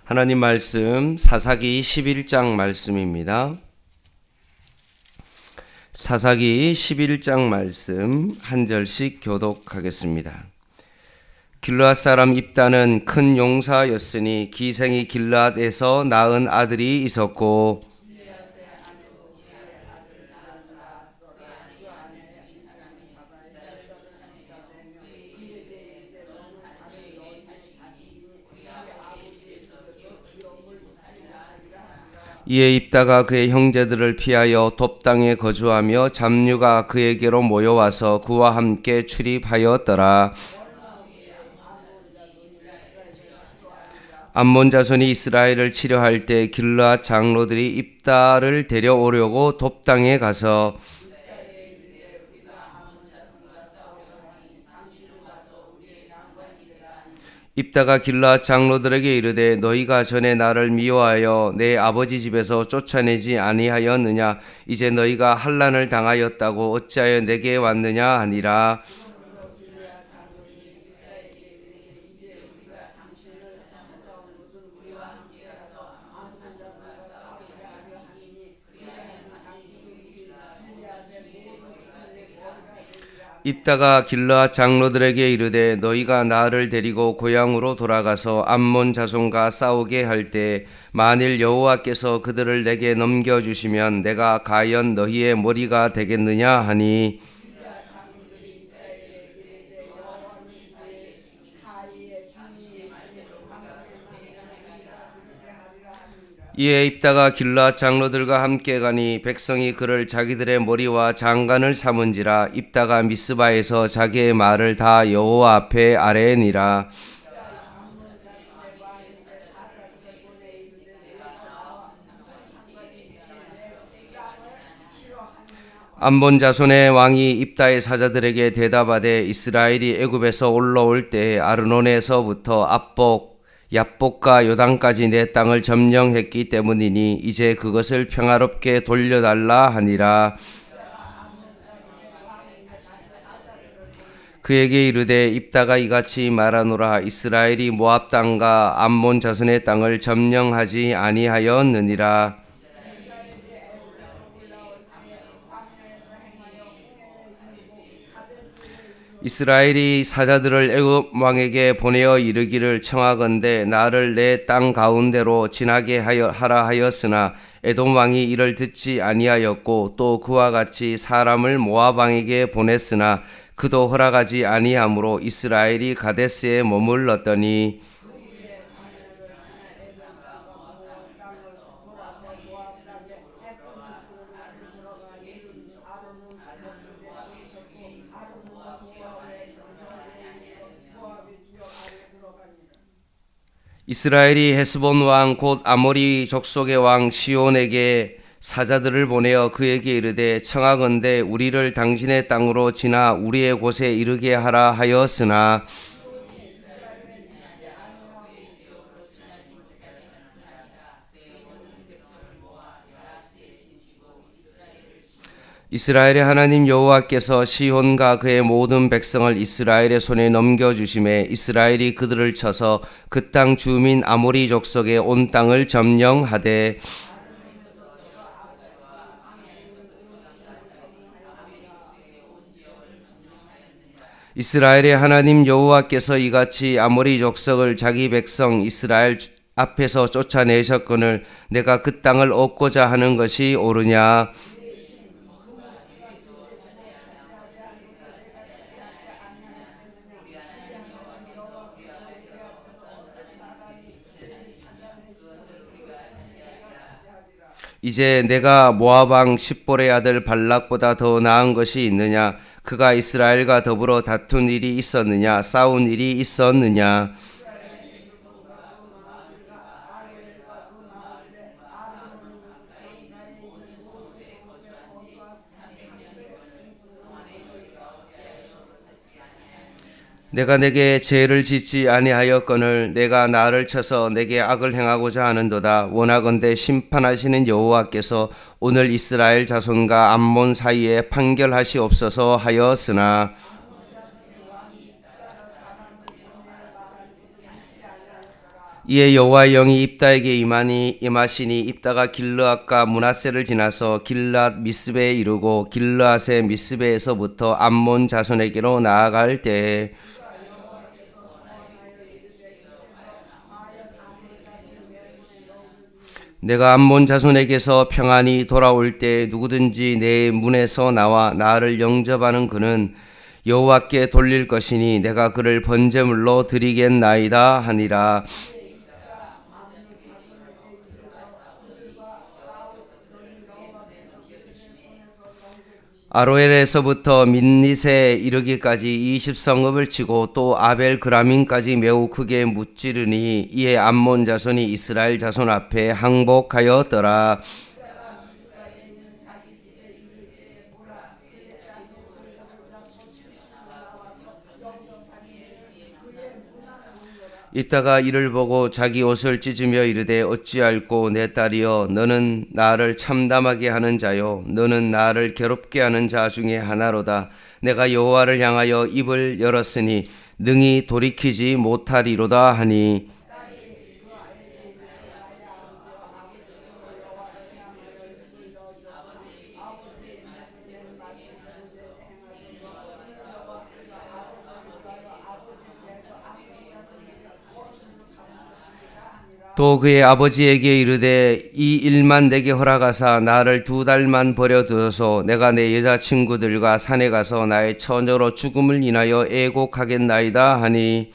하나님 말씀 사사기 11장 말씀입니다. 사사기 11장 말씀 한 절씩 교독하겠습니다. 길르앗 사람 입다는 큰 용사였으니 기생이 길르앗에서 낳은 아들이 있었고 이에 입다가 그의 형제들을 피하여 돕 땅에 거주하며 잡류가 그에게로 모여와서 그와 함께 출입하였더라. 암몬 자손이 이스라엘을 치려할 때 길르앗 장로들이 입다를 데려오려고 돕 땅에 가서 입다가 길르앗 장로들에게 이르되 너희가 전에 나를 미워하여 내 아버지 집에서 쫓아내지 아니하였느냐? 이제 너희가 환난을 당하였다고 어찌하여 내게 왔느냐 하니라. 입다가 길르앗 장로들에게 이르되 너희가 나를 데리고 고향으로 돌아가서 암몬 자손과 싸우게 할 때 만일 여호와께서 그들을 내게 넘겨주시면 내가 과연 너희의 머리가 되겠느냐 하니 이에 입다가 길르앗 장로들과 함께 가니 백성이 그를 자기들의 머리와 장관을 삼은지라. 입다가 미스바에서 자기의 말을 다 여호와 앞에 아뢰니라. 암몬 자손의 왕이 입다의 사자들에게 대답하되 이스라엘이 애굽에서 올라올 때 아르논에서부터 얍복과 요단까지 내 땅을 점령했기 때문이니 이제 그것을 평화롭게 돌려달라 하니라. 그에게 이르되 입다가 이같이 말하노라. 이스라엘이 모압 땅과 암몬 자손의 땅을 점령하지 아니하였느니라. 이스라엘이 사자들을 애굽 왕에게 보내어 이르기를 청하건대 나를 내 땅 가운데로 지나게 하라 하였으나 에돔 왕이 이를 듣지 아니하였고 또 그와 같이 사람을 모압 왕에게 보냈으나 그도 허락하지 아니하므로 이스라엘이 가데스에 머물렀더니 이스라엘이 헤스본 왕 곧 아모리 족속의 왕 시온에게 사자들을 보내어 그에게 이르되 청하건대 우리를 당신의 땅으로 지나 우리의 곳에 이르게 하라 하였으나 이스라엘의 하나님 여호와께서 시혼과 그의 모든 백성을 이스라엘의 손에 넘겨주심에 이스라엘이 그들을 쳐서 그 땅 주민 아모리 족속의 온 땅을 점령하되 이스라엘의 하나님 여호와께서 이같이 아모리 족속을 자기 백성 이스라엘 앞에서 쫓아내셨거늘 내가 그 땅을 얻고자 하는 것이 옳으냐? 이제 내가 모압 왕 십볼의 아들 발락보다 더 나은 것이 있느냐? 그가 이스라엘과 더불어 다툰 일이 있었느냐? 싸운 일이 있었느냐? 내가 내게 죄를 짓지 아니하였거늘 내가 나를 쳐서 내게 악을 행하고자 하는도다. 원하건대 심판하시는 여호와께서 오늘 이스라엘 자손과 암몬 사이에 판결하시옵소서 하였으나 이에 여호와의 영이 입다에게 임하시니 입다가 길르앗과 므낫세를 지나서 길르앗 미스베에 이르고 길르앗의 미스베에서부터 암몬 자손에게로 나아갈 때에 내가 암몬 자손에게서 평안히 돌아올 때 누구든지 내 문에서 나와 나를 영접하는 그는 여호와께 돌릴 것이니 내가 그를 번제물로 드리겠나이다 하니라. 아로엘에서부터 민닛에 이르기까지 20성읍을 치고 또 아벨 그라민까지 매우 크게 무찌르니 이에 암몬 자손이 이스라엘 자손 앞에 항복하였더라. 입다가 이를 보고 자기 옷을 찢으며 이르되 어찌할꼬 내 딸이여 너는 나를 참담하게 하는 자요 너는 나를 괴롭게 하는 자 중에 하나로다. 내가 여호와를 향하여 입을 열었으니 능히 돌이키지 못하리로다 하니 또 그의 아버지에게 이르되 이 일만 내게 허락하사 나를 2달만 버려두어서 내가 내 여자친구들과 산에 가서 나의 처녀로 죽음을 인하여 애곡하겠나이다 하니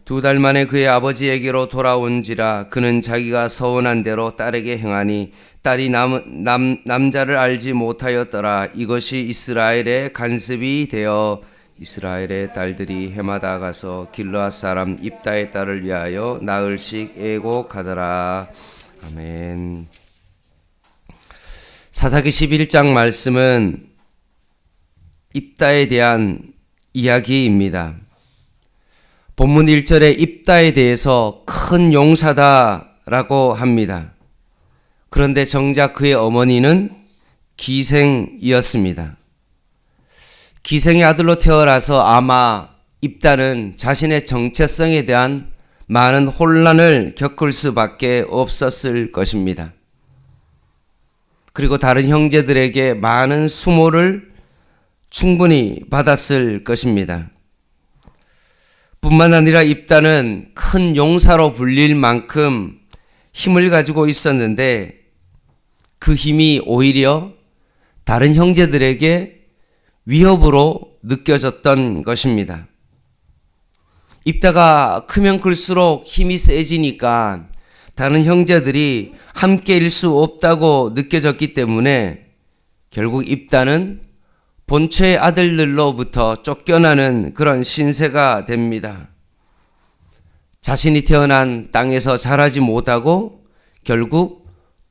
2달 만에 그의 아버지에게로 돌아온지라 그는 자기가 서원한 대로 딸에게 행하니 딸이 남자를 알지 못하였더라. 이것이 이스라엘의 간습이 되어 이스라엘의 딸들이 해마다 가서 길르앗 사람 입다의 딸을 위하여 나흘씩 애곡하더라. 아멘. 사사기 11장 말씀은 입다에 대한 이야기입니다. 본문 1절에 입다에 대해서 큰 용사다라고 합니다. 그런데 정작 그의 어머니는 기생이었습니다. 기생의 아들로 태어나서 아마 입다는 자신의 정체성에 대한 많은 혼란을 겪을 수밖에 없었을 것입니다. 그리고 다른 형제들에게 많은 수모를 충분히 받았을 것입니다. 뿐만 아니라 입다는 큰 용사로 불릴 만큼 힘을 가지고 있었는데 그 힘이 오히려 다른 형제들에게 위협으로 느껴졌던 것입니다. 입다가 크면 클수록 힘이 세지니까 다른 형제들이 함께일 수 없다고 느껴졌기 때문에 결국 입다는 본처의 아들들로부터 쫓겨나는 그런 신세가 됩니다. 자신이 태어난 땅에서 자라지 못하고 결국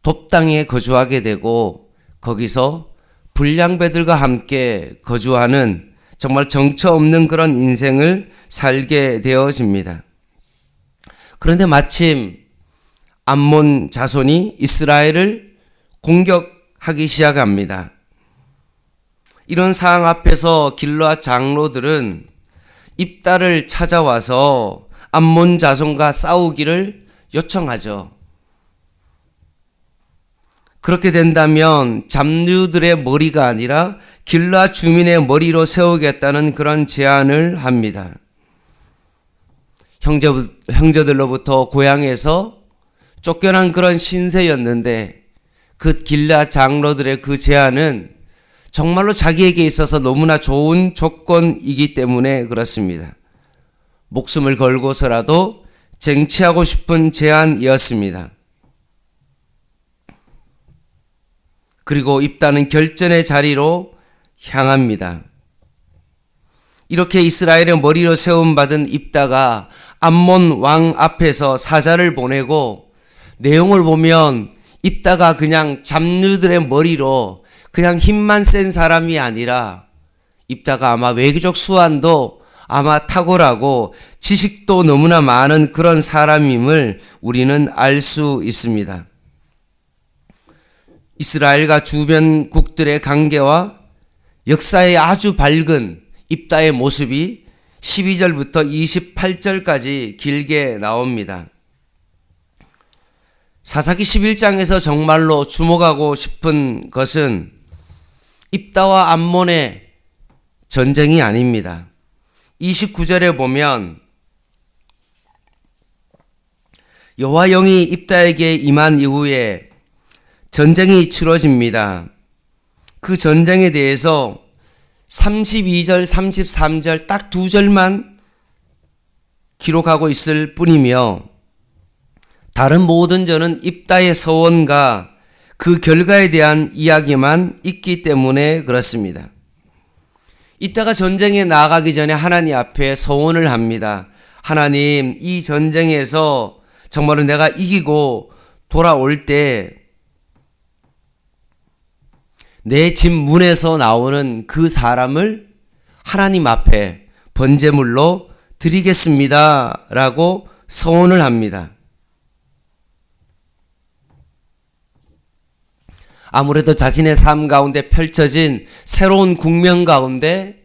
돕땅에 거주하게 되고 거기서 불량배들과 함께 거주하는 정말 정처 없는 그런 인생을 살게 되어집니다. 그런데 마침 암몬 자손이 이스라엘을 공격하기 시작합니다. 이런 상황 앞에서 길르앗 장로들은 입다를 찾아와서 암몬 자손과 싸우기를 요청하죠. 그렇게 된다면 잡류들의 머리가 아니라 길르앗 주민의 머리로 세우겠다는 그런 제안을 합니다. 형제들로부터 고향에서 쫓겨난 그런 신세였는데 그 길르앗 장로들의 그 제안은 정말로 자기에게 있어서 너무나 좋은 조건이기 때문에 그렇습니다. 목숨을 걸고서라도 쟁취하고 싶은 제안이었습니다. 그리고 입다는 결전의 자리로 향합니다. 이렇게 이스라엘의 머리로 세움받은 입다가 암몬 왕 앞에서 사자를 보내고 내용을 보면 입다가 그냥 잡류들의 머리로 그냥 힘만 센 사람이 아니라 입다가 아마 외교적 수완도 아마 탁월하고 지식도 너무나 많은 그런 사람임을 우리는 알 수 있습니다. 이스라엘과 주변국들의 관계와 역사의 아주 밝은 입다의 모습이 12절부터 28절까지 길게 나옵니다. 사사기 11장에서 정말로 주목하고 싶은 것은 입다와 암몬의 전쟁이 아닙니다. 29절에 보면 여호와 영이 입다에게 임한 이후에 전쟁이 치러집니다. 그 전쟁에 대해서 32절, 33절 딱 두 절만 기록하고 있을 뿐이며 다른 모든 절은 입다의 서원과 그 결과에 대한 이야기만 있기 때문에 그렇습니다. 이따가 전쟁에 나가기 전에 하나님 앞에 서원을 합니다. 하나님, 이 전쟁에서 정말로 내가 이기고 돌아올 때 내 집 문에서 나오는 그 사람을 하나님 앞에 번제물로 드리겠습니다 라고 서원을 합니다. 아무래도 자신의 삶 가운데 펼쳐진 새로운 국면 가운데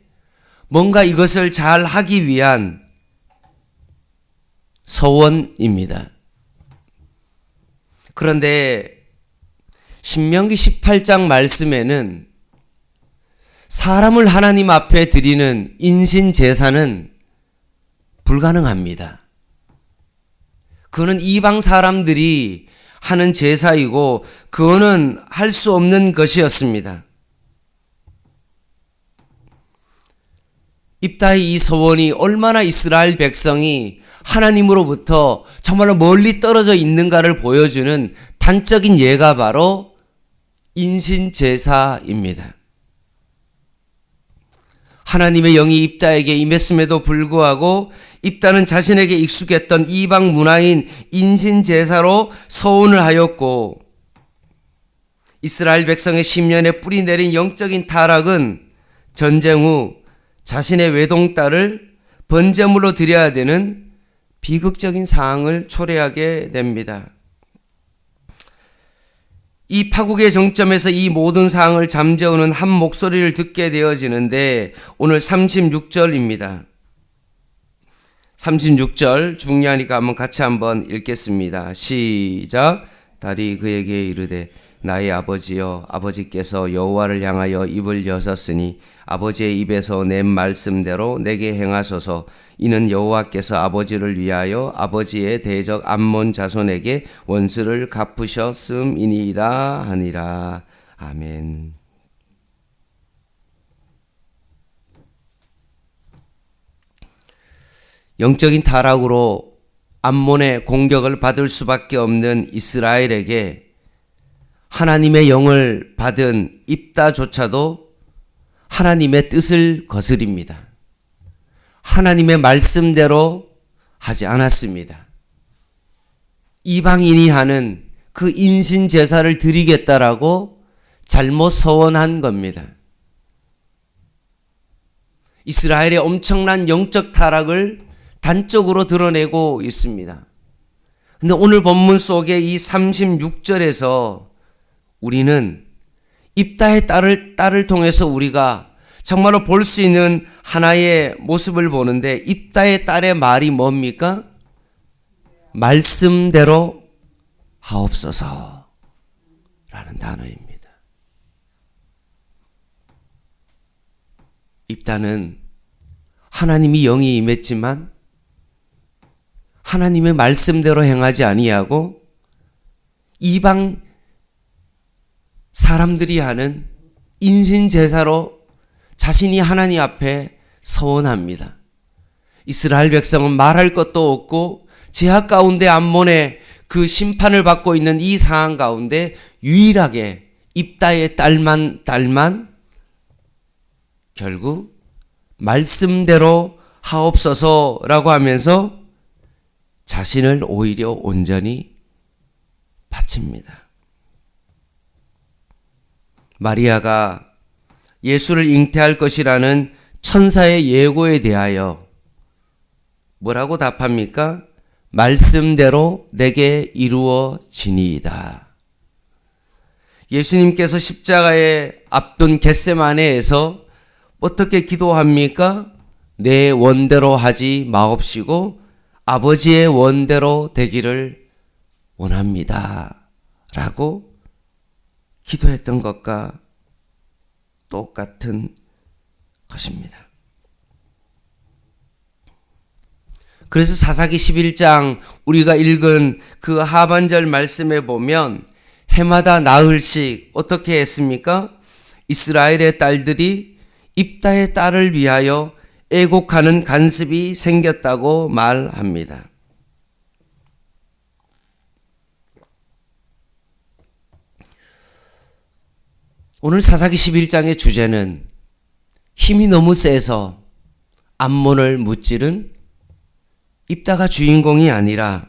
뭔가 이것을 잘 하기 위한 서원입니다. 그런데 신명기 18장 말씀에는 사람을 하나님 앞에 드리는 인신 제사는 불가능합니다. 그거는 이방 사람들이 하는 제사이고 그거는 할 수 없는 것이었습니다. 입다의 이 서원이 얼마나 이스라엘 백성이 하나님으로부터 정말로 멀리 떨어져 있는가를 보여주는 단적인 예가 바로 인신제사입니다. 하나님의 영이 입다에게 임했음에도 불구하고 입다는 자신에게 익숙했던 이방 문화인 인신제사로 서원을 하였고 이스라엘 백성의 심년에 뿌리 내린 영적인 타락은 전쟁 후 자신의 외동딸을 번제물로 드려야 되는 비극적인 상황을 초래하게 됩니다. 이 파국의 정점에서 이 모든 상황을 잠재우는 한 목소리를 듣게 되어지는데 오늘 36절입니다. 36절 중요하니까 같이 한번 읽겠습니다. 시작. 달이 그에게 이르되 나의 아버지여, 아버지께서 여호와를 향하여 입을 여셨으니 아버지의 입에서 낸 말씀대로 내게 행하소서. 이는 여호와께서 아버지를 위하여 아버지의 대적 암몬 자손에게 원수를 갚으셨음이니이다 하니라. 아멘. 영적인 타락으로 암몬의 공격을 받을 수밖에 없는 이스라엘에게 하나님의 영을 받은 입다조차도 하나님의 뜻을 거스립니다. 하나님의 말씀대로 하지 않았습니다. 이방인이 하는 그 인신 제사를 드리겠다라고 잘못 서원한 겁니다. 이스라엘의 엄청난 영적 타락을 단적으로 드러내고 있습니다. 근데 오늘 본문 속에 이 36절에서 우리는 입다의 딸을 통해서 우리가 정말로 볼 수 있는 하나의 모습을 보는데 입다의 딸의 말이 뭡니까? 말씀대로 하옵소서 라는 단어입니다. 입다는 하나님이 영이 임했지만 하나님의 말씀대로 행하지 아니하고 이방 사람들이 하는 인신제사로 자신이 하나님 앞에 서원합니다. 이스라엘 백성은 말할 것도 없고 제약 가운데 암몬의 그 심판을 받고 있는 이 상황 가운데 유일하게 입다의 딸만 결국 말씀대로 하옵소서라고 하면서 자신을 오히려 온전히 바칩니다. 마리아가 예수를 잉태할 것이라는 천사의 예고에 대하여 뭐라고 답합니까? 말씀대로 내게 이루어지니이다. 예수님께서 십자가에 앞둔 겟세마네에서 어떻게 기도합니까? 내 원대로 하지 마옵시고 아버지의 원대로 되기를 원합니다. 라고 기도했던 것과 똑같은 것입니다. 그래서 사사기 11장 우리가 읽은 그 하반절 말씀에 보면 해마다 나흘씩 어떻게 했습니까? 이스라엘의 딸들이 입다의 딸을 위하여 애곡하는 간습이 생겼다고 말합니다. 오늘 사사기 11장의 주제는 힘이 너무 세서 암몬을 무찌른 입다가 주인공이 아니라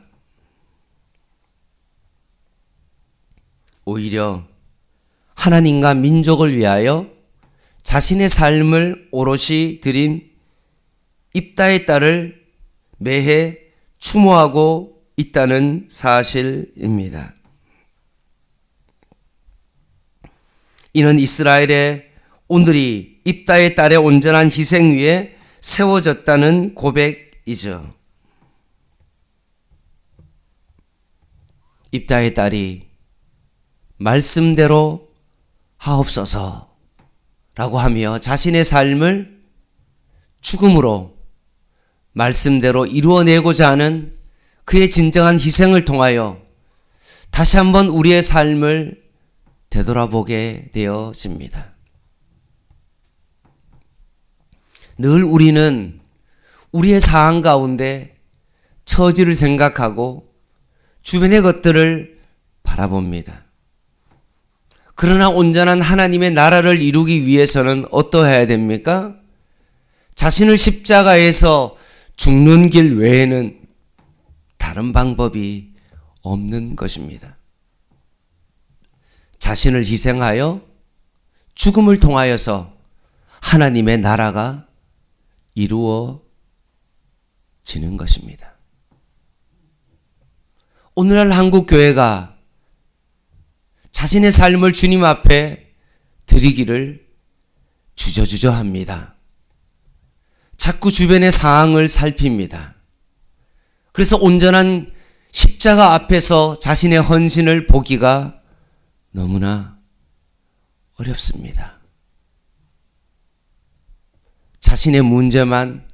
오히려 하나님과 민족을 위하여 자신의 삶을 오롯이 드린 입다의 딸을 매해 추모하고 있다는 사실입니다. 이는 이스라엘의 오늘이 입다의 딸의 온전한 희생 위에 세워졌다는 고백이죠. 입다의 딸이 말씀대로 하옵소서 라고 하며 자신의 삶을 죽음으로 말씀대로 이루어내고자 하는 그의 진정한 희생을 통하여 다시 한번 우리의 삶을 되돌아보게 되어집니다. 늘 우리는 우리의 상황 가운데 처지를 생각하고 주변의 것들을 바라봅니다. 그러나 온전한 하나님의 나라를 이루기 위해서는 어떠해야 됩니까? 자신을 십자가에서 죽는 길 외에는 다른 방법이 없는 것입니다. 자신을 희생하여 죽음을 통하여서 하나님의 나라가 이루어지는 것입니다. 오늘날 한국 교회가 자신의 삶을 주님 앞에 드리기를 주저주저 합니다. 자꾸 주변의 상황을 살핍니다. 그래서 온전한 십자가 앞에서 자신의 헌신을 보기가 너무나 어렵습니다. 자신의 문제만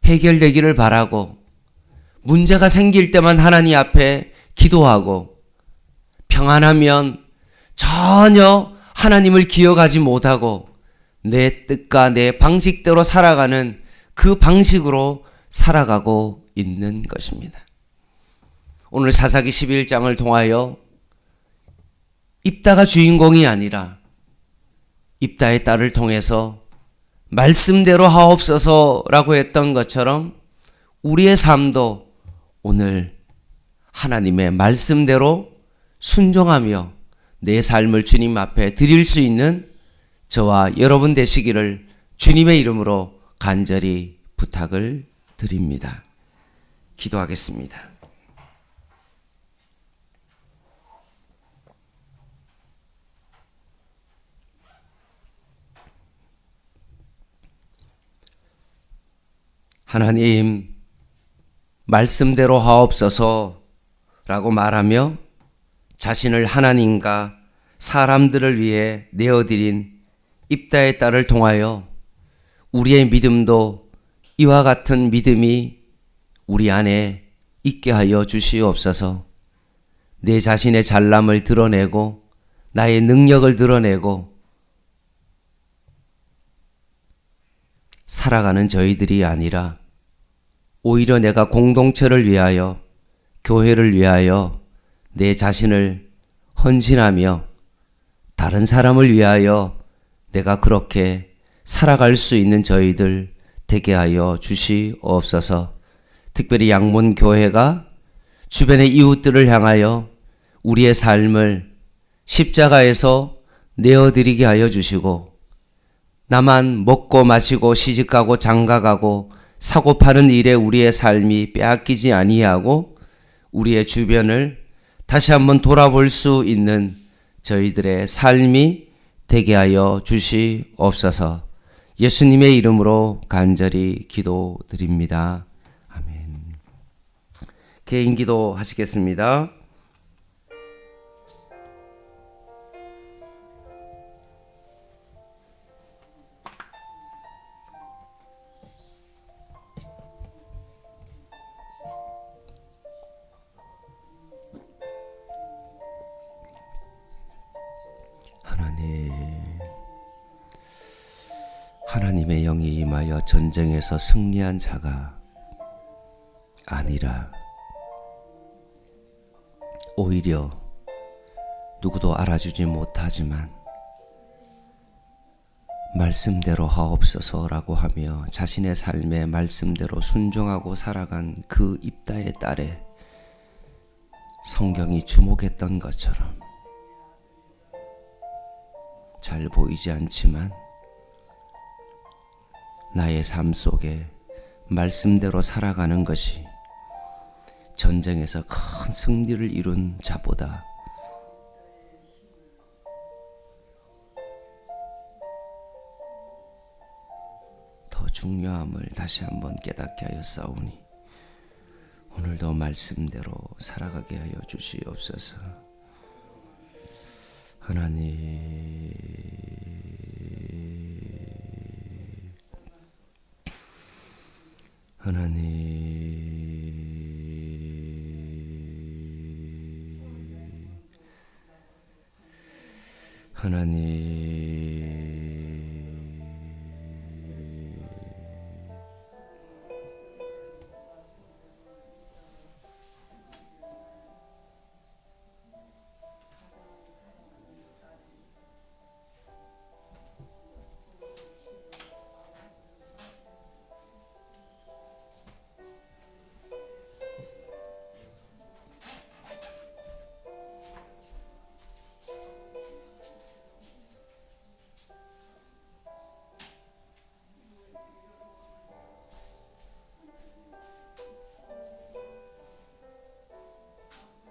해결되기를 바라고 문제가 생길 때만 하나님 앞에 기도하고 평안하면 전혀 하나님을 기억하지 못하고 내 뜻과 내 방식대로 살아가는 그 방식으로 살아가고 있는 것입니다. 오늘 사사기 11장을 통하여 입다가 주인공이 아니라 입다의 딸을 통해서 말씀대로 하옵소서라고 했던 것처럼 우리의 삶도 오늘 하나님의 말씀대로 순종하며 내 삶을 주님 앞에 드릴 수 있는 저와 여러분 되시기를 주님의 이름으로 간절히 부탁을 드립니다. 기도하겠습니다. 하나님, 말씀대로 하옵소서라고 말하며 자신을 하나님과 사람들을 위해 내어드린 입다의 딸을 통하여 우리의 믿음도 이와 같은 믿음이 우리 안에 있게 하여 주시옵소서. 내 자신의 잘남을 드러내고 나의 능력을 드러내고 살아가는 저희들이 아니라 오히려 내가 공동체를 위하여 교회를 위하여 내 자신을 헌신하며 다른 사람을 위하여 내가 그렇게 살아갈 수 있는 저희들 되게 하여 주시옵소서. 특별히 양문 교회가 주변의 이웃들을 향하여 우리의 삶을 십자가에서 내어드리게 하여 주시고 나만 먹고 마시고 시집가고 장가가고 사고 파는 일에 우리의 삶이 빼앗기지 아니하고 우리의 주변을 다시 한번 돌아볼 수 있는 저희들의 삶이 되게 하여 주시옵소서. 예수님의 이름으로 간절히 기도드립니다. 아멘. 개인 기도 하시겠습니다. 하나님의 영이 임하여 전쟁에서 승리한 자가 아니라 오히려 누구도 알아주지 못하지만 말씀대로 하옵소서라고 하며 자신의 삶의 말씀대로 순종하고 살아간 그 입다의 딸에 성경이 주목했던 것처럼 잘 보이지 않지만 나의 삶 속에 말씀대로 살아가는 것이 전쟁에서 큰 승리를 이룬 자보다 더 중요함을 다시 한번 깨닫게 하였사오니 오늘도 말씀대로 살아가게 하여 주시옵소서. 하나님, 하나님,